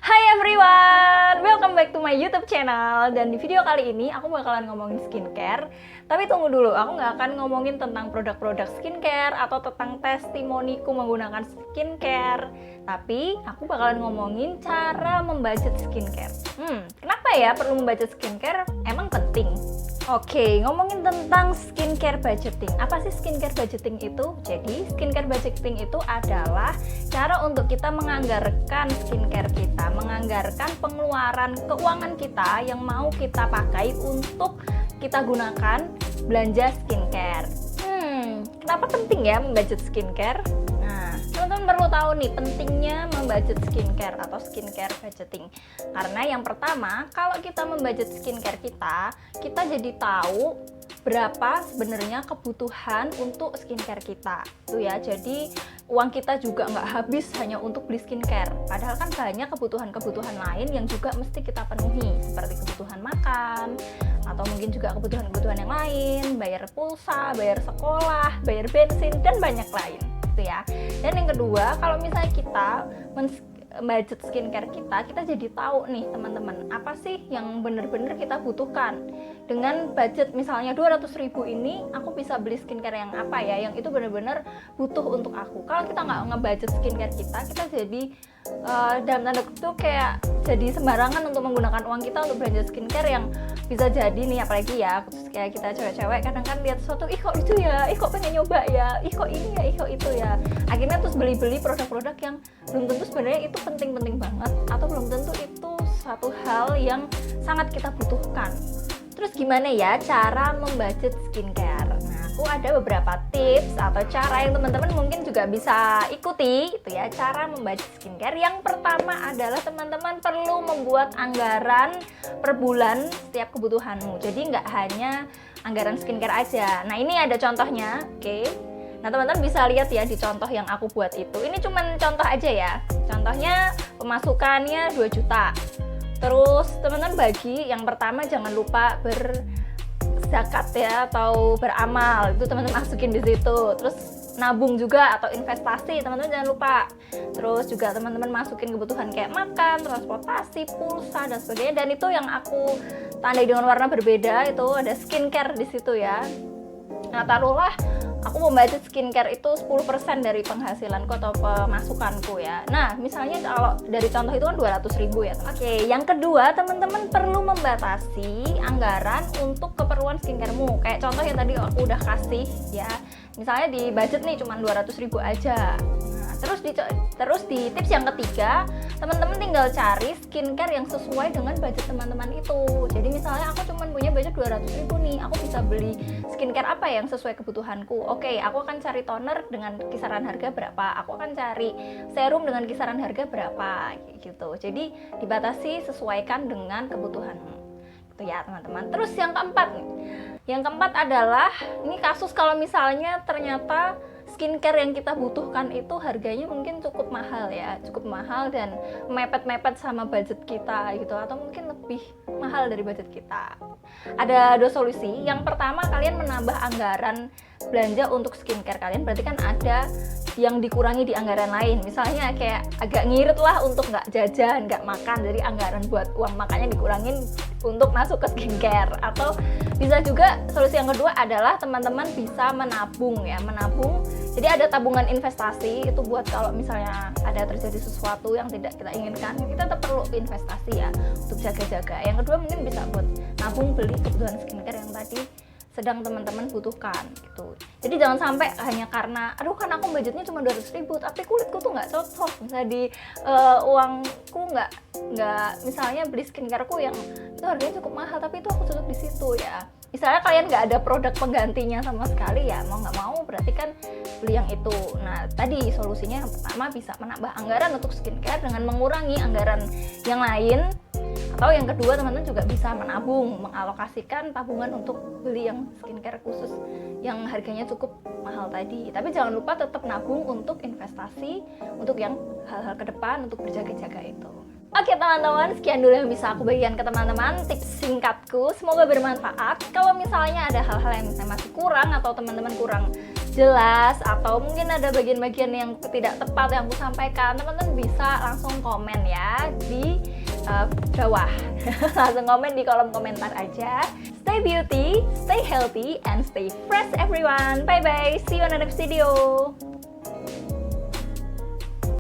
Hai everyone, welcome back to my YouTube channel. Dan di video kali ini aku bakalan ngomongin skincare. Tapi tunggu dulu, aku nggak akan ngomongin tentang produk-produk skincare atau tentang testimoniku menggunakan skincare. Tapi aku bakalan ngomongin cara membudget skincare. Kenapa ya perlu membudget skincare? Emang penting? Oke, ngomongin tentang skincare budgeting. Apa sih skincare budgeting itu? Jadi, skincare budgeting itu adalah cara untuk kita menganggarkan skincare kita, menganggarkan pengeluaran keuangan kita yang mau kita pakai untuk kita gunakan belanja skincare. Kenapa penting ya membudget skincare? Nah, teman-teman perlu tahu nih pentingnya membudget skincare atau skincare budgeting. Karena yang pertama, kalau kita membudget skincare kita jadi tahu berapa sebenarnya kebutuhan untuk skincare kita. Itu ya, jadi uang kita juga nggak habis hanya untuk beli skincare. Padahal kan banyak kebutuhan-kebutuhan lain yang juga mesti kita penuhi, seperti kebutuhan makan, atau mungkin juga kebutuhan-kebutuhan yang lain, bayar pulsa, bayar sekolah, bayar bensin, dan banyak lain. Gitu ya. Dan yang kedua, kalau misalnya kita budget skincare kita jadi tahu nih teman-teman, apa sih yang bener-bener kita butuhkan. Dengan budget misalnya 200.000 ini, aku bisa beli skincare yang apa ya, yang itu bener-bener butuh untuk aku. Kalau kita nggak ngebudget skincare kita jadi dalam tanda kutip kayak jadi sembarangan untuk menggunakan uang kita untuk belanja skincare yang bisa jadi nih, apalagi ya kayak kita cewek-cewek kadang kan lihat sesuatu, ih kok itu ya, ih kok pengen nyoba ya, ih kok ini ya, ih kok itu ya, akhirnya terus beli-beli produk-produk yang belum tentu sebenarnya itu penting-penting banget, atau belum tentu itu satu hal yang sangat kita butuhkan. Terus gimana ya cara membudget skincare? Nah, aku ada beberapa tips atau cara yang teman-teman mungkin juga bisa ikuti, itu ya, cara membudget skincare. Yang pertama adalah teman-teman perlu membuat anggaran per bulan setiap kebutuhanmu. Jadi nggak hanya anggaran skincare aja. Nah, ini ada contohnya, oke? Nah, teman-teman bisa lihat ya di contoh yang aku buat itu. Ini cuman contoh aja ya. Contohnya pemasukannya 2 juta. Terus teman-teman bagi, yang pertama jangan lupa berzakat ya, atau beramal, itu teman-teman masukin di situ. Terus nabung juga atau investasi, teman-teman jangan lupa. Terus juga teman-teman masukin kebutuhan kayak makan, transportasi, pulsa dan sebagainya. Dan itu yang aku tandai dengan warna berbeda, itu ada skincare di situ ya. Nah, taruhlah aku membudget skincare itu 10% dari penghasilanku atau pemasukanku ya. Nah, misalnya kalau dari contoh itu kan 200.000 ya. Oke, yang kedua teman-teman perlu membatasi anggaran untuk keperluan skincaremu. Kayak contoh yang tadi aku udah kasih ya. Misalnya di budget nih cuma 200.000 aja. Nah, terus di tips yang ketiga, teman-teman tinggal cari skincare yang sesuai dengan budget teman-teman itu. Jadi misalnya aku cuma punya budget 200.000 nih, aku bisa beli skincare apa yang sesuai kebutuhanku. Oke, aku akan cari toner dengan kisaran harga berapa, aku akan cari serum dengan kisaran harga berapa gitu. Jadi dibatasi, sesuaikan dengan kebutuhanmu. Gitu ya teman-teman. Terus yang keempat nih. Yang keempat adalah ini kasus kalau misalnya ternyata skincare yang kita butuhkan itu harganya mungkin cukup mahal ya, cukup mahal dan mepet-mepet sama budget kita gitu, atau mungkin lebih mahal dari budget kita. Ada 2 solusi. Yang pertama, kalian menambah anggaran belanja untuk skincare kalian, berarti kan ada yang dikurangi di anggaran lain. Misalnya kayak agak ngirit lah untuk nggak jajan, nggak makan, jadi anggaran buat uang makannya dikurangin untuk masuk ke skincare. Atau bisa juga solusi yang kedua adalah teman-teman bisa menabung ya, menabung. Jadi ada tabungan investasi, itu buat kalau misalnya ada terjadi sesuatu yang tidak kita inginkan, kita tetap perlu investasi ya untuk jaga-jaga. Yang kedua mungkin bisa buat nabung beli kebutuhan skincare yang tadi sedang teman-teman butuhkan gitu. Jadi jangan sampai hanya karena aduh kan aku budgetnya cuma 200.000 tapi kulitku tuh nggak cocok, misalnya di uangku nggak misalnya beli skincareku yang itu harganya cukup mahal tapi itu aku cocok di situ ya. Misalnya kalian nggak ada produk penggantinya sama sekali ya, mau nggak mau berarti kan beli yang itu. Nah, tadi solusinya yang pertama bisa menambah anggaran untuk skincare dengan mengurangi anggaran yang lain. Atau yang kedua, teman-teman juga bisa menabung, mengalokasikan tabungan untuk beli yang skincare khusus yang harganya cukup mahal tadi. Tapi jangan lupa tetap nabung untuk investasi, untuk yang hal-hal ke depan, untuk berjaga-jaga itu. Oke teman-teman, sekian dulu yang bisa aku bagikan ke teman-teman, tips singkatku, semoga bermanfaat. Kalau misalnya ada hal-hal yang misalnya masih kurang atau teman-teman kurang jelas atau mungkin ada bagian-bagian yang tidak tepat yang aku sampaikan, teman-teman bisa langsung komen ya di bawah. Langsung komen di kolom komentar aja. Stay beauty, stay healthy, and stay fresh everyone. Bye bye, see you on the next video.